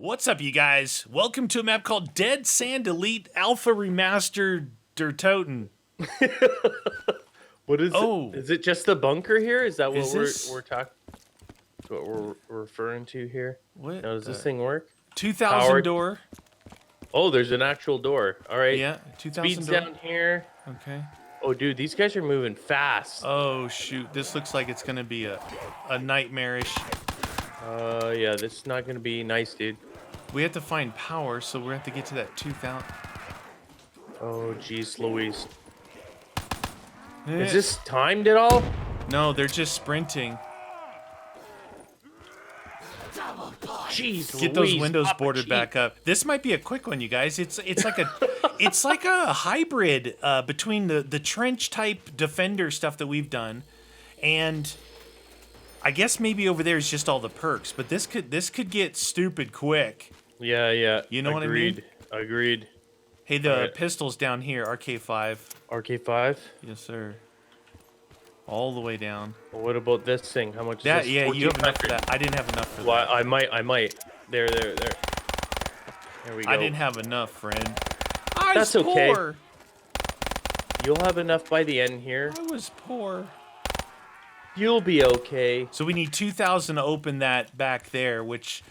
What's up, you guys? Welcome to a map called Dead Sand Elite Alpha Remastered Dertoten. What is Oh, it? Is it just the bunker here? Is that what Is this- we're talking? What we're referring to here? what? Now, does this thing work? 2000 Powered- door. Oh, there's an actual door. All right. Yeah, 2000 Speed's door. down here. Okay. Oh, dude, these guys are moving fast. Oh, shoot. This looks like it's going to be a nightmarish. Yeah, this is not gonna be nice, dude. We have to find power, so we have to get to that 2000. Oh, jeez, Louise. Eh. Is this timed at all? No, they're just sprinting. Jeez, Get those Louise, windows Papa boarded Cheap. back up. This might be a quick one, you guys. It's like a hybrid between the trench type defender stuff that we've done, and I guess maybe over there is just all the perks. But this could get stupid quick. Yeah. You know what I mean? Agreed. Hey, the Alright. pistol's down here, RK5. RK5. Yes, sir. All the way down. Well, what about this thing? How much? That is this? yeah, you have enough for 1400. that. I didn't have enough for Well, that. I might. There. There we go. I didn't have enough, friend. I That's was okay. poor. You'll have enough by the end here. I was poor. You'll be okay. So we need 2,000 to open that back there, which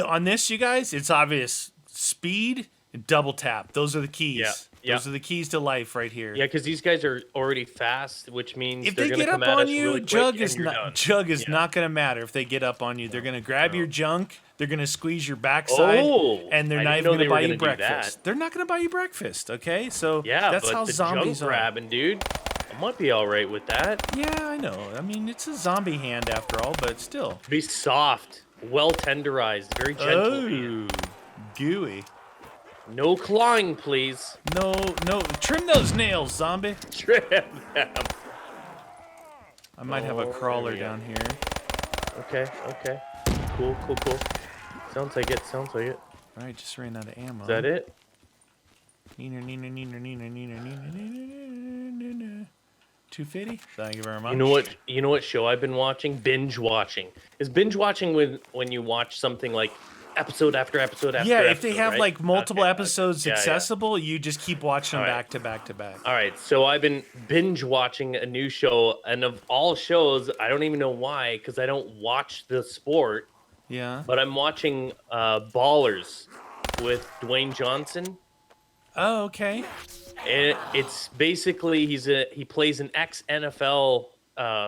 on this, you guys, it's obvious. Speed and double tap. Those are the keys. Yeah. Those are the keys to life right here. Yeah, because these guys are already fast, which means If they're they gonna get come up at on us you, really quick, Jug and is you're done. Yeah. not going to matter if they get up on you. They're going to grab your junk. They're going to squeeze your backside, Oh, and they're I not didn't even know going they to were buy you gonna do breakfast. that. They're not going to buy you breakfast. Okay, so Yeah, that's but how the zombies junk are. grabbing, dude. I might be all right with that. Yeah, I know. I mean, it's a zombie hand after all, but still. Be soft, well tenderized, very gentle. Oh, gooey. No clawing, please. No, trim those nails, zombie. Trim them. I might have a Oh, crawler there we go. down here. Okay. Cool. Sounds like it. All right, just ran out of ammo. Is that it? Neener. 250. Thank you very much. You know what show I've been watching? Binge watching. Is binge watching when you watch something like episode after episode after Yeah, episode, if they have right? like multiple Okay, episodes yeah. accessible, you just keep watching them All right. back to back to back. All right, so I've been binge watching a new show, and of all shows, I don't even know why, because I don't watch the sport, Yeah. but I'm watching Ballers with Dwayne Johnson. Oh, okay. And it's basically he plays an ex NFL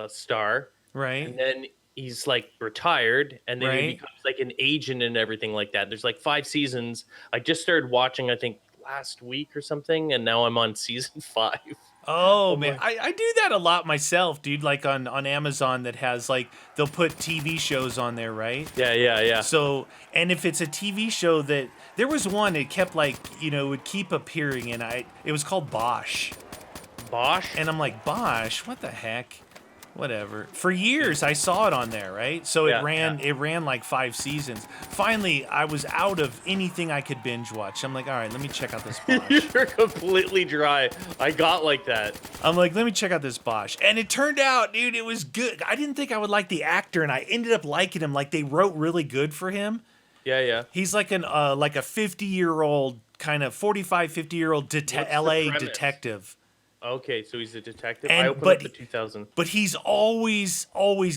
star, Right. and then he's like retired, and then he Right. becomes like an agent and everything like that. There's like 5 seasons. I just started watching, I think last week or something, and now I'm on season 5. Oh man, I do that a lot myself, dude. Like on Amazon, that has like they'll put TV shows on there, right? Yeah. So, and if it's a TV show that there was one, it kept like would keep appearing, and it was called Bosch, Bosch. and I'm like, Bosch, what the heck? Whatever. For years, I saw it on there, right? So Yeah, it ran like 5 seasons. Finally, I was out of anything I could binge watch. I'm like, all right, let me check out this Bosch. You're completely dry. I got like that. I'm like, let me check out this Bosch. And it turned out, dude, it was good. I didn't think I would like the actor, and I ended up liking him. Like, they wrote really good for him. Yeah. He's like a 50-year-old, kind of 45, 50-year-old What's the LA premise? detective. Okay, so he's a detective. And- I opened but- up the 2000. But he's always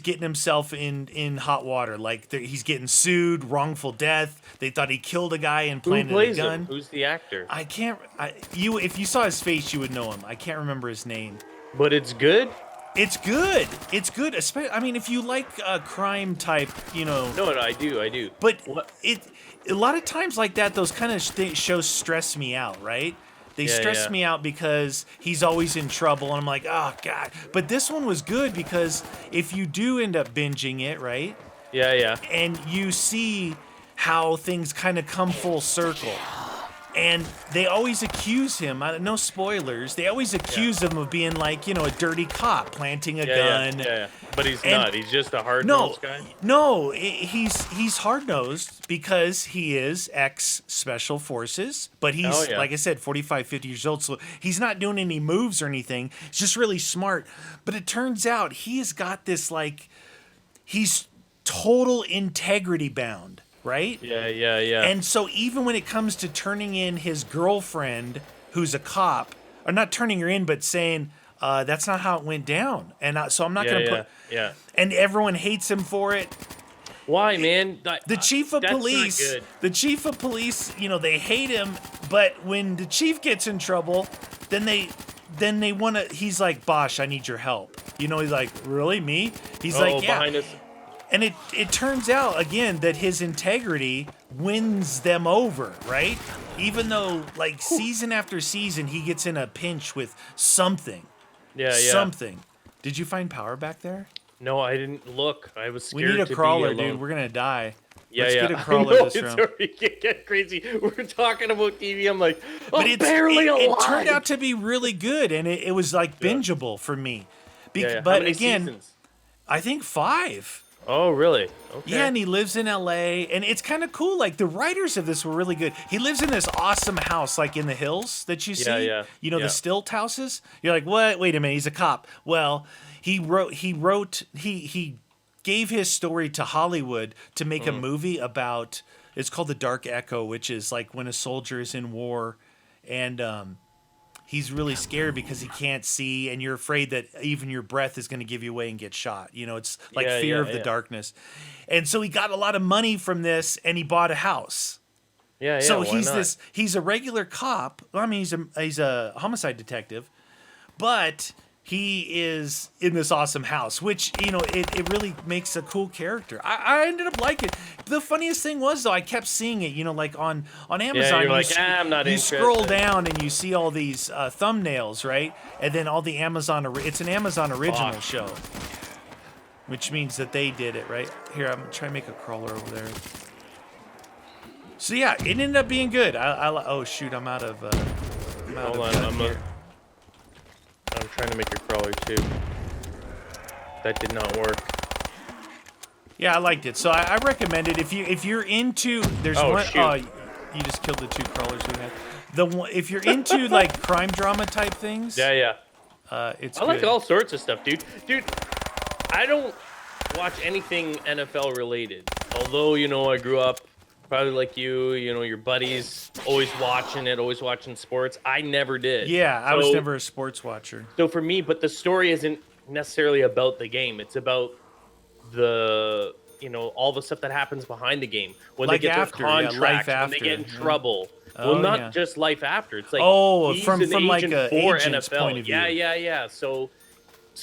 getting himself in hot water. Like, he's getting sued, wrongful death. They thought he killed a guy and Who planted a plays gun. him? Who's the actor? I can't. If you saw his face, you would know him. I can't remember his name. But it's good. It's good. It's good. I mean, if you like crime type, No, I do. But What? a lot of times like that, those kind of shows stress me out, right? They stress yeah. me out because he's always in trouble, and I'm like, oh god. But this one was good because if you do end up binging it, right, Yeah. and you see how things kind of come full circle. And they always accuse him, no spoilers, they always accuse him of being like, a dirty cop planting a gun. Yeah. But he's And- not. He's just a hard No, nosed guy. no, he's hard nosed because he is ex special forces, but he's Oh, yeah. like I said, 45, 50 years old, so he's not doing any moves or anything. He's just really smart. But it turns out he has got this he's total integrity bound. right? Yeah. And so even when it comes to turning in his girlfriend, who's a cop, or not turning her in, but saying that's not how it went down, and so I'm not going to put. Yeah. And everyone hates him for it. Why, man? The chief of That's not police, good. they hate him, but when the chief gets in trouble, then they want to. He's like, Bosch, I need your help. He's like, really, me? He's like, yeah. Behind us. And it turns out again that his integrity wins them over, right? Even though like season after season he gets in a pinch with something. Yeah. Something. Did you find power back there? No, I didn't look. I was We scared. need a to crawler, be alone. dude. We're gonna die. Yeah, Let's yeah. get a crawler this it's round. already get crazy. We're talking about TV. I'm like, But barely alive. it turned out to be really good, and it was like bingeable for me. Yeah. But How many again, seasons? I think 5. Oh, really? Okay. Yeah, and he lives in LA, and it's kind of cool. Like the writers of this were really good. He lives in this awesome house, like in the hills that you see. Yeah. The stilt houses. You're like, what? Wait a minute, he's a cop. Well, he gave his story to Hollywood to make a movie about. It's called The Dark Echo, which is like when a soldier is in war, and he's really scared because he can't see, and you're afraid that even your breath is going to give you away and get shot. It's like fear of the darkness. And so he got a lot of money from this, and he bought a house. Yeah. So why not? he's a regular cop. I mean, he's a homicide detective, but he is in this awesome house, which, it really makes a cool character. I ended up liking it. The funniest thing was, though, I kept seeing it, like on Amazon. Yeah, you're like, I'm not you interested. scroll down and you see all these thumbnails, right? And then all the it's an Amazon original show, which means that they did it, right? Here, I'm trying to make a crawler over there. So yeah, it ended up being good. Oh shoot, I'm out of. Hold on, I'm trying to make a crawler too. That did not work. Yeah, I liked it. So I recommend it if you're into. There's one. Shoot. Oh, you just killed the 2 crawlers we had. The one, if you're into like crime drama type things. Yeah. It's. I like good. all sorts of stuff, dude. I don't watch anything NFL related. Although, I grew up probably like you, your buddies always watching sports. I never did. Yeah, I was never a sports watcher. So for me, but the story isn't necessarily about the game. It's about the, all the stuff that happens behind the game. When Like they get after, their contracts, life when they after, get in trouble. Oh, Well, not yeah. just life after. It's like from an like agent a for agent's NFL. point of view. Yeah. So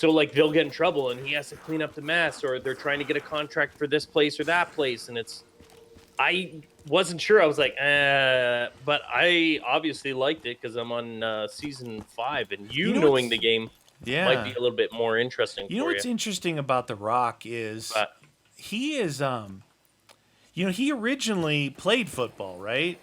like they'll get in trouble and he has to clean up the mess, or they're trying to get a contract for this place or that place, and I wasn't sure. I was like, but I obviously liked it because I'm on season 5, and knowing the game might be a little bit more interesting. You know what's interesting about The Rock is he is he originally played football, right?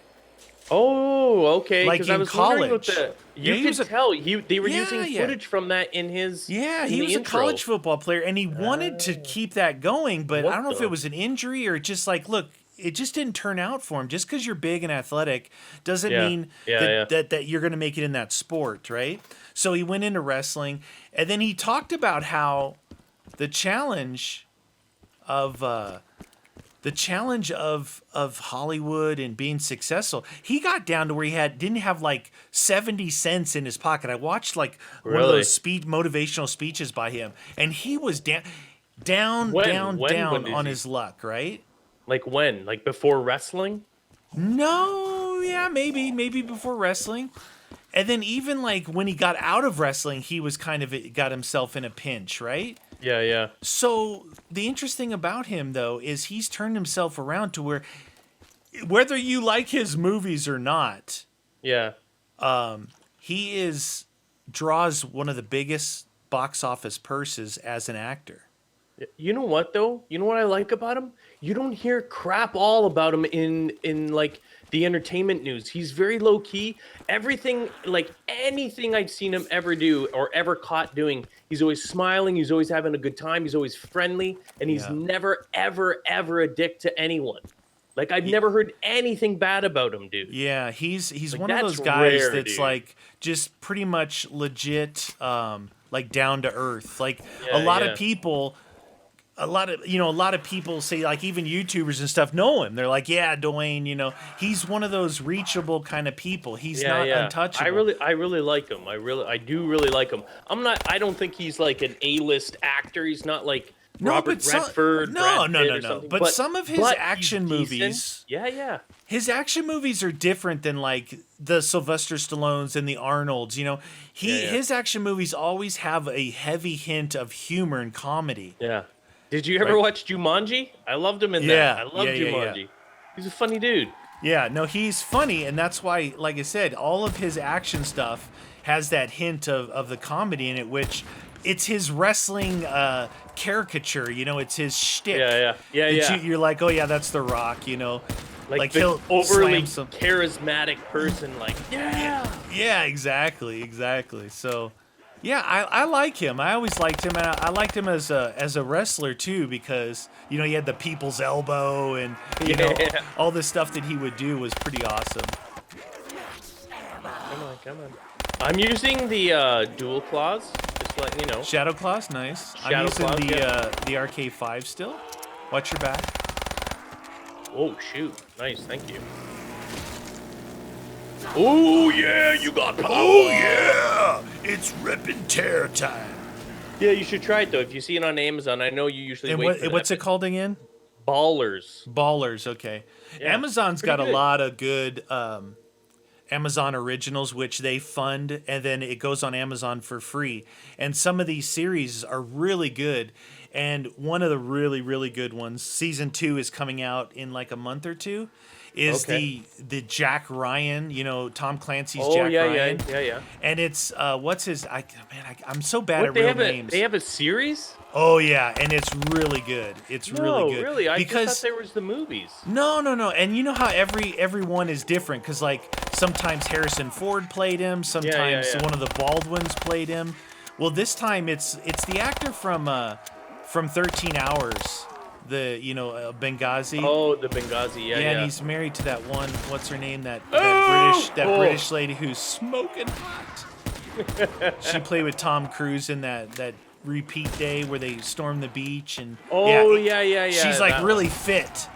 Oh, okay. Like Because I in was college. wondering you could tell they were using footage from that in his. Yeah, in he the was a intro. college football player, and he wanted to keep that going, but I don't know if it was an injury or just like, look, it just didn't turn out for him. Just because you're big and athletic doesn't mean that you're going to make it in that sport, right? So he went into wrestling, and then he talked about how the challenge of Hollywood and being successful, he got down to where he didn't have like 70 cents in his pocket. I watched like one of those motivational speeches by him, and he was down on his luck, right? Like when? Like before wrestling? No, yeah, maybe before wrestling. And then even like when he got out of wrestling, he was kind of got himself in a pinch, right? Yeah. So the interesting about him, though, is he's turned himself around to where, whether you like his movies or not, he draws one of the biggest box office purses as an actor. You know what though? You know what I like about him? You don't hear crap all about him in like the entertainment news. He's very low key. Everything, like anything I've seen him ever do or ever caught doing, he's always smiling. He's always having a good time. He's always friendly, and he's never, ever, ever a dick to anyone. Like I've never heard anything bad about him, dude. Yeah, he's like, one of those guys that's dude. like just pretty much legit, like down to earth. Like a lot of people. a lot of people say, like, even YouTubers and stuff know him. They're like, yeah, Dwayne, he's one of those reachable kind of people. He's not untouchable. I really like him. I do really like him. I don't think he's like an A-list actor. He's not like Robert Redford. No. But some of his action movies, his action movies are different than like the Sylvester Stallones and the Arnolds. His action movies always have a heavy hint of humor and comedy. Yeah. Did you ever watch Jumanji? I loved him in that. I love Jumanji. Yeah. He's a funny dude. Yeah, no, he's funny, and that's why, like I said, all of his action stuff has that hint of the comedy in it, which it's his wrestling caricature. It's his shtick. Yeah. You're like, oh yeah, that's The Rock. Like he'll overly charismatic person. Like, yeah, exactly. So. Yeah, I like him. I always liked him, and I liked him as a wrestler too, because he had the people's elbow, and all the stuff that he would do was pretty awesome. Come on. I'm using the dual claws, just letting you know. Shadow claws, nice. I'm using the RK5 still. Watch your back. Oh shoot, nice, thank you. Oh yeah, you got power. Oh yeah, it's rip and tear time. Yeah, you should try it though. If you see it on Amazon, I know you usually wait for what's it called again? Ballers, okay. Yeah, Amazon's got a lot of good Amazon originals, which they fund, and then it goes on Amazon for free. And some of these series are really good. And one of the really, really good ones, season 2 is coming out in like a month or two. Is the Jack Ryan, Tom Clancy's Jack Ryan. Yeah. And it's what's his? I'm so bad at real names. They have a series. Oh yeah, and it's really good. It's really good. Really, I just thought there was the movies. No. And you know how every one is different, because like sometimes Harrison Ford played him, sometimes one of the Baldwins played him. Well, this time it's the actor from 13 Hours. Benghazi. Oh, the Benghazi, yeah. And he's married to that one. What's her name? That British lady who's smoking hot. She played with Tom Cruise in that Repeat Day where they storm the beach and. She's like really fit.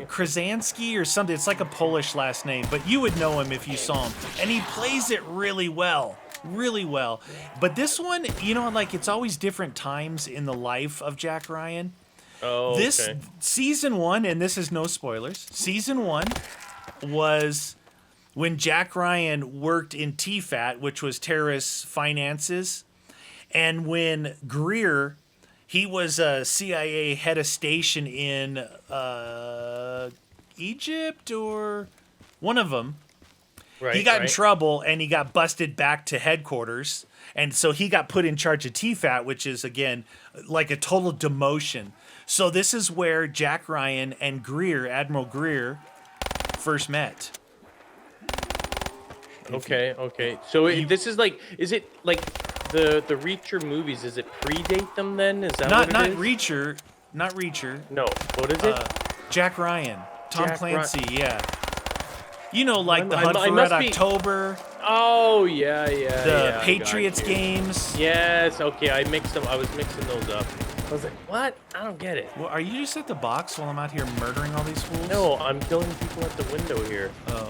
Krasinski or something. It's like a Polish last name, but you would know him if you saw him, and he plays it really well. But this one, it's always different times in the life of Jack Ryan. This season 1, and this is no spoilers, season 1 was when Jack Ryan worked in TFAT, which was terrorist finances, and when Greer, he was a CIA head of station in Egypt or one of them. He got in trouble, and he got busted back to headquarters, and so he got put in charge of TFAT, which is, again, like a total demotion. So this is where Jack Ryan and Admiral Greer, first met. Okay. So this is like, is it like the Reacher movies? Does it predate them then? Is that what it is? Not Reacher. No, what is it? Jack Ryan, Tom Clancy, yeah. Like the Hunt for Red October. Oh, yeah. The Patriots games. Yes, okay, I was mixing those up. I was like, what? I don't get it. Well, are you just at the box while I'm out here murdering all these fools? No, I'm killing people at the window here. Oh.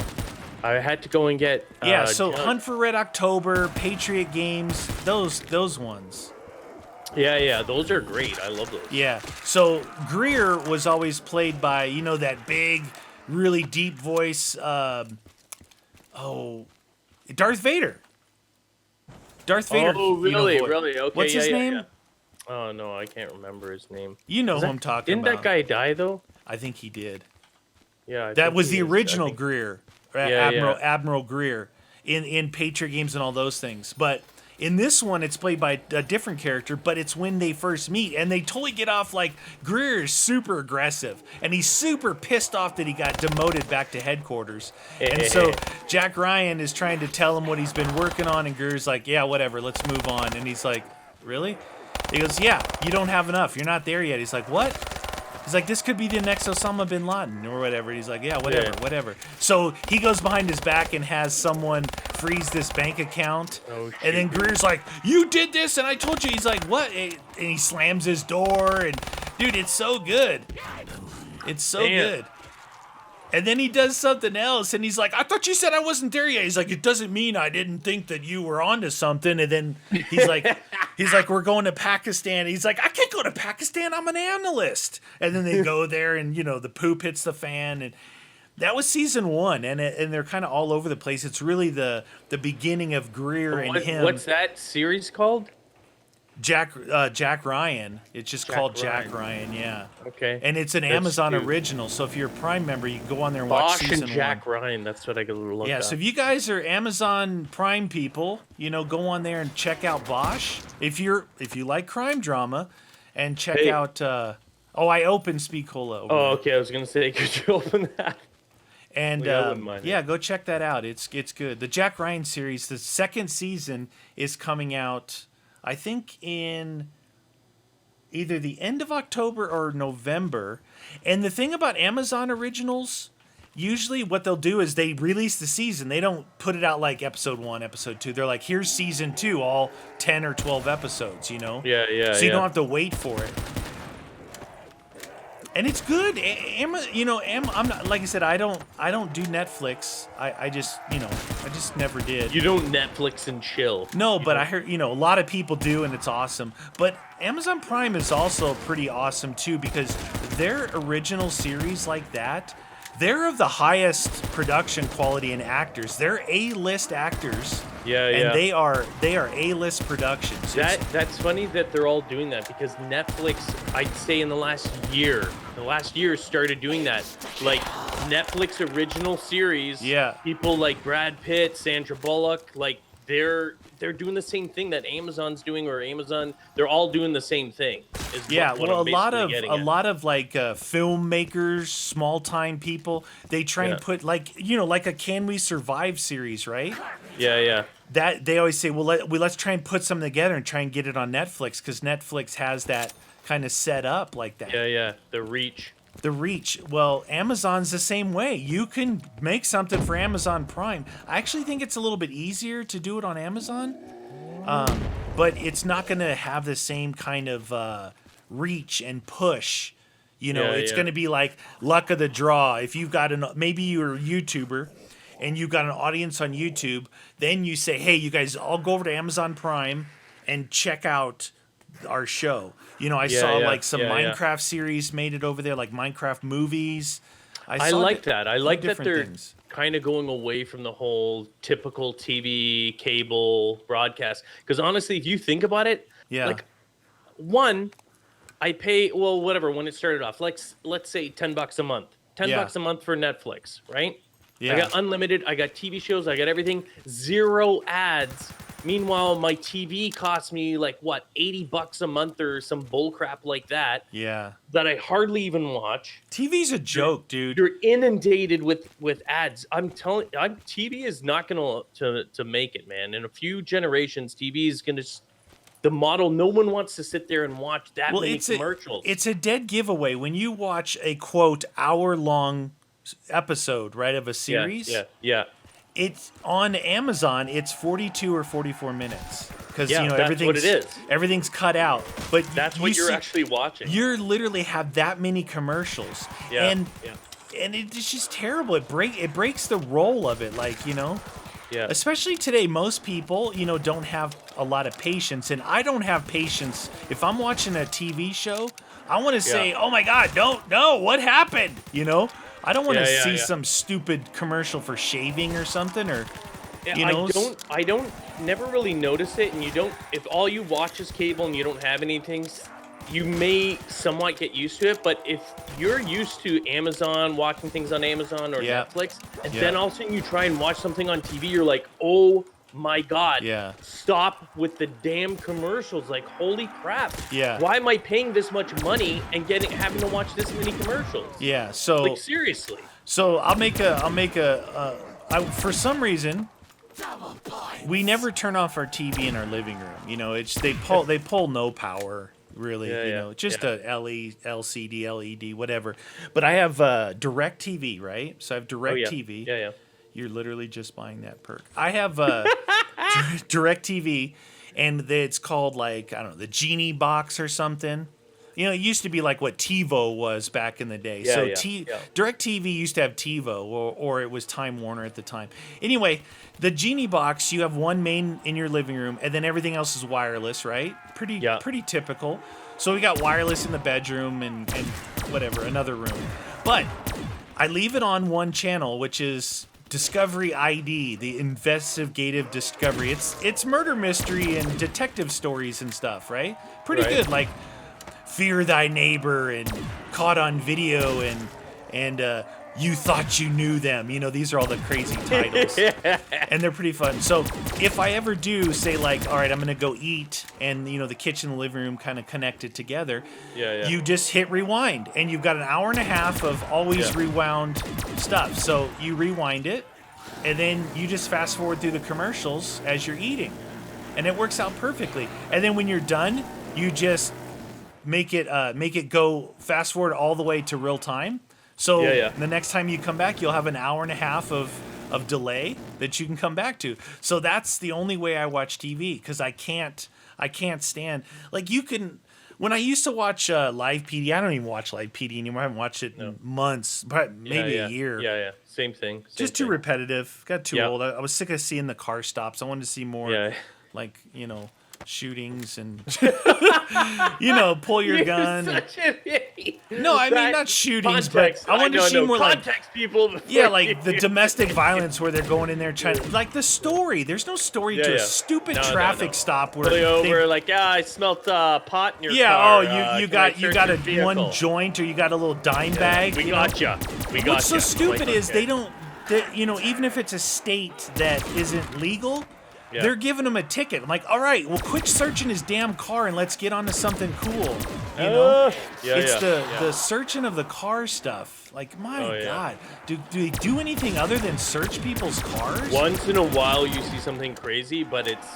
I had to go and get... Hunt for Red October, Patriot games, those ones. Yeah, those are great. I love those. Yeah, so Greer was always played by, that big... really deep voice. Darth Vader. Oh, really? Really? Okay. What's his name? Yeah. Oh no, I can't remember his name. You know who I'm talking about. Didn't that guy die though? I think he did. Yeah. That was the original Greer, Admiral Greer, in Patriot games and all those things. But in this one, it's played by a different character, but it's when they first meet, and they totally get off like Greer is super aggressive, and he's super pissed off that he got demoted back to headquarters. And so Jack Ryan is trying to tell him what he's been working on, and Greer's like, yeah, whatever, let's move on. And he's like, really? He goes, yeah, you don't have enough. You're not there yet. He's like, what? He's like, this could be the next Osama bin Laden or whatever. He's like, yeah, whatever. So he goes behind his back and has someone freeze this bank account. Oh, shit. And then Greer's like, you did this and I told you. He's like, what? And he slams his door. And dude, it's so good. It's so good. And then he does something else, and he's like, I thought you said I wasn't there yet. He's like, it doesn't mean I didn't think that you were onto something. And then he's like, we're going to Pakistan. He's like, I can't go to Pakistan. I'm an analyst. And then they go there, and, the poop hits the fan. And that was season 1, and they're kind of all over the place. It's really the beginning of Greer and him. What's that series called? Jack Ryan. It's just called Jack Ryan, yeah. Okay. And it's an Amazon original, so if you're a Prime member, you can go on there and watch season 1. Bosch and Jack Ryan, that's what I gotta look up. Yeah, so if you guys are Amazon Prime people, go on there and check out Bosch. If you like crime drama, and check out I opened Speak Cola. Okay, I was gonna say, could you open that? And go check that out. It's good. The Jack Ryan series, the second season is coming out, I think, in either the end of October or November. And the thing about Amazon originals, usually what they'll do is they release the season. They don't put it out like episode 1, episode 2. They're like, here's season 2, all 10 or 12 episodes, Yeah. So you don't have to wait for it. And it's good. I'm not, like I said, I don't do Netflix. I just never did. You don't Netflix and chill. No, but I heard, a lot of people do, and it's awesome. But Amazon Prime is also pretty awesome too, because their original series like that, they're of the highest production quality and actors. They're A-list actors. Yeah. And they are A-list productions. That's funny that they're all doing that, because Netflix, I'd say in the last year started doing that. Like Netflix original series. Yeah. People like Brad Pitt, Sandra Bullock, like they're doing the same thing that Amazon's doing, or Amazon. They're all doing the same thing. A lot of like filmmakers, small time people, they try and put like a Can We Survive series, right? Yeah. That they always say, let's try and put something together and try and get it on Netflix, because Netflix has that kind of set up like that. Yeah. The reach. Well, Amazon's the same way. You can make something for Amazon Prime. I actually think it's a little bit easier to do it on Amazon, but it's not going to have the same kind of reach and push. It's going to be like luck of the draw. If you've got maybe you're a YouTuber and you've got an audience on YouTube, then you say, hey, you guys all go over to Amazon Prime and check out our show. I saw some Minecraft series made it over there, like Minecraft movies. I like that. I like that they're kind of going away from the whole typical TV cable broadcast. Because honestly, if you think about it, like one, I pay whatever when it started off. Let's say $10 a month. $10 a month for Netflix, right? Yeah. I got unlimited. I got TV shows. I got everything. 0 ads. Meanwhile, my TV costs me like what, $80 a month or some bull crap like that. Yeah. That I hardly even watch. TV's a joke, dude. You're inundated with ads. I'm telling you, TV is not going to make it, man. In a few generations, TV is going to the model. No one wants to sit there and watch that many commercials. It's a dead giveaway when you watch a quote hour-long episode, right, of a series. Yeah. It's on Amazon. It's 42 or 44 minutes because that's what it is. Everything's cut out. But that's what you're actually watching. You literally have that many commercials, and it's just terrible. It breaks the roll of it, Yeah. Especially today, most people don't have a lot of patience, and I don't have patience. If I'm watching a TV show, I want to say, "Oh my God, no, what happened?" I don't want to see some stupid commercial for shaving or something, or I don't never really notice it, and you don't. If all you watch is cable and you don't have anything, you may somewhat get used to it. But if you're used to Amazon, watching things on Amazon or Netflix, and then all of a sudden you try and watch something on TV, you're like, oh my God, stop with the damn commercials. Like, holy crap. Yeah. Why am I paying this much money and having to watch this many commercials? Yeah. So like, seriously. So for some reason, we never turn off our TV in our living room. They pull no power. really. Yeah, Just yeah. a LCD, LED, whatever. But I have Direct TV, right? So I have Oh, Direct yeah. TV. Yeah, yeah. You're literally just buying that perk. I have Direct TV, and it's called like, I don't know, the Genie Box or something. It used to be like what TiVo was back in the day. Yeah, So yeah, yeah. Direct TV used to have TiVo, or it was Time Warner at the time. Anyway, the Genie Box, you have one main in your living room, and then everything else is wireless, right? Yeah. Pretty typical. So we got wireless in the bedroom and whatever, another room. But I leave it on one channel, which is Discovery ID, the investigative discovery. It's murder mystery and detective stories and stuff, right? Pretty Right. good, like Fear Thy Neighbor and Caught on Video and You Thought You Knew Them. These are all the crazy titles. And they're pretty fun. So if I ever do say like, all right, I'm going to go eat, and the kitchen and the living room kind of connected together, Yeah. you just hit rewind, and you've got an hour and a half of always rewound stuff. So you rewind it, and then you just fast forward through the commercials as you're eating, and it works out perfectly. And then when you're done, you just make it go fast forward all the way to real time. So the next time you come back, you'll have an hour and a half of delay that you can come back to. So that's the only way I watch TV, because I can't stand, like, you can. When I used to watch Live PD, I don't even watch Live PD anymore. I haven't watched it in months, but maybe a year. Yeah. Same thing. Just too repetitive. Got too old. I was sick of seeing the car stops. I wanted to see more, like, shootings and pull your gun. Such an idiot. No, I mean not shootings, Context. but I wanted to see more context, people. like the domestic violence where they're going in there trying, like the story. There's no story to a stupid traffic stop where pulling over like, I smelt pot in your Oh, car. you got one joint, or you got a little dime bag. We got you. What's so stupid is they don't. Even if it's a state that isn't legal. Yeah. They're giving him a ticket. I'm like, all right, well, quit searching his damn car and let's get on to something cool. It's the searching of the car stuff. Like, my God, do they do anything other than search people's cars? Once in a while, you see something crazy, but it's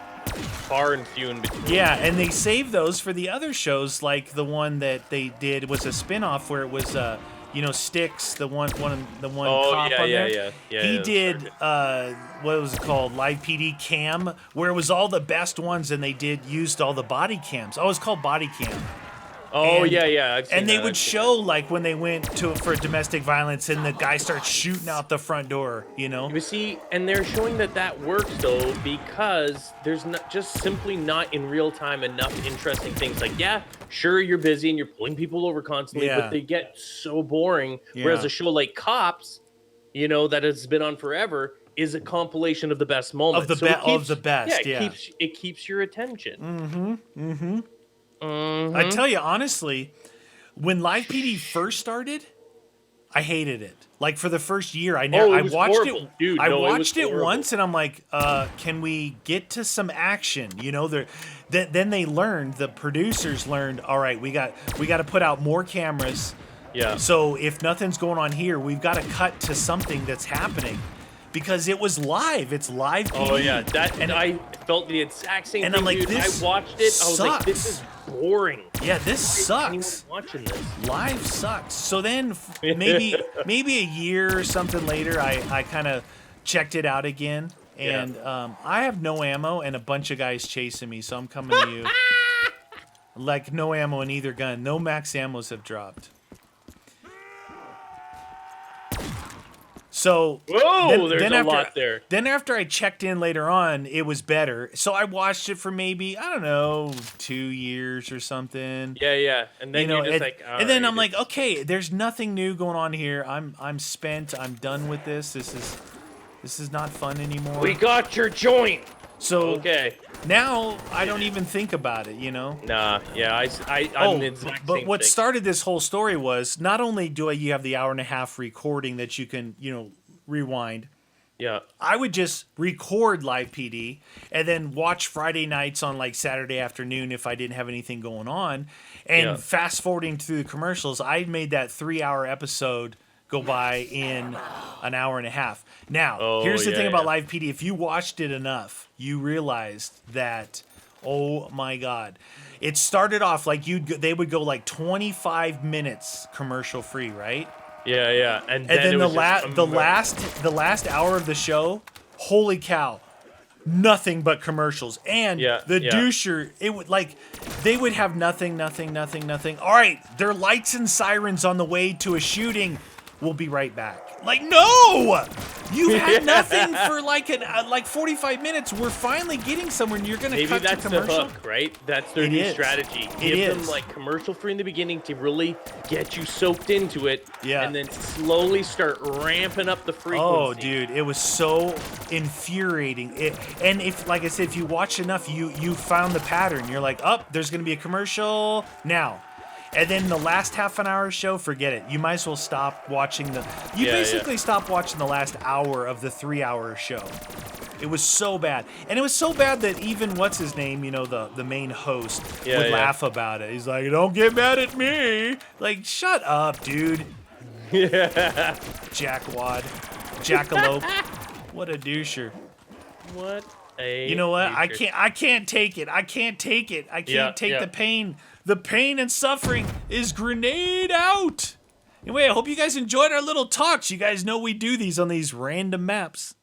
far and few in between. Yeah, and they save those for the other shows, like the one that they did was a spin-off where it was Styx, the one cop on there. He did what was it called, Live PD Cam, where it was all the best ones, and they used all the body cams. Oh, it's called Body Cam. Oh, and, yeah. I've seen and they that. would show like when they went for domestic violence, and the guy starts shooting out the front door. You see, and they're showing that works though, because there's just simply not in real time enough interesting things. Like, sure, you're busy and you're pulling people over constantly, but they get so boring. Whereas a show like Cops, that has been on forever, is a compilation of the best moments of the best. It keeps your attention. I tell you honestly, when Live PD first started, I hated it. Like for the first year, I watched horrible. it. Dude, I watched it once, and I'm like, can we get to some action? Then they learned. The producers learned. All right, we got to put out more cameras. Yeah. So if nothing's going on here, we've got to cut to something that's happening. Because it was live. It's Live PD. Oh, yeah. I felt the exact same thing, I'm like, dude. this I watched it. I was sucks. like, this is boring. Yeah, this sucks. Watching this. Live sucks. So then maybe a year or something later, I kind of checked it out again. And I have no ammo and a bunch of guys chasing me. So I'm coming to you. Like, no ammo in either gun. No max ammos have dropped. So there's a lot there. Then after I checked in later on, it was better. So I watched it for maybe, I don't know, 2 years or something. Yeah. And then you're just like, and then I'm like, okay, there's nothing new going on here. I'm spent. I'm done with this. This is not fun anymore. We got your joint. So now I don't even think about it, Nah, yeah, I'm the exact but same what thing. started this whole story was not only do you have the hour and a half recording that you can, rewind. Yeah. I would just record Live PD and then watch Friday nights on like Saturday afternoon if I didn't have anything going on. And fast forwarding through the commercials, I made that 3-hour episode go by in an hour and a half. Now, here's the thing about Live PD. If you watched it enough, you realized that Oh my God. It started off like they would go like 25 minutes commercial free, right? Yeah, yeah. And And then it the was the last hour of the show, holy cow, nothing but commercials. And Yeah, the yeah. doucher, it would like they would have nothing. All right, there are lights and sirens on the way to a shooting. We'll be right back. Like, no! You had nothing for like 45 minutes. We're finally getting somewhere, and you're gonna Maybe cut that's to the commercial. hook, right? That's their It new is. strategy. It Give them is. like commercial free in the beginning to really get you soaked into it, Yeah. and then slowly start ramping up the frequency. Oh, dude, it was so infuriating. And if, like I said, if you watch enough, you found the pattern. You're like, oh, there's gonna be a commercial now. And then the last half an hour show, forget it. You might as well stop watching You basically stop watching the last hour of the 3-hour show. It was so bad. And it was so bad that even what's his name, the main host, would laugh about it. He's like, don't get mad at me. Like, shut up, dude. Yeah. Jackwad. Jackalope. What a doucher. What a. You know what? nature. I can't take it. I can't take it. I can't take the pain. The pain and suffering is grenade out. Anyway, I hope you guys enjoyed our little talks. You guys know we do these on these random maps.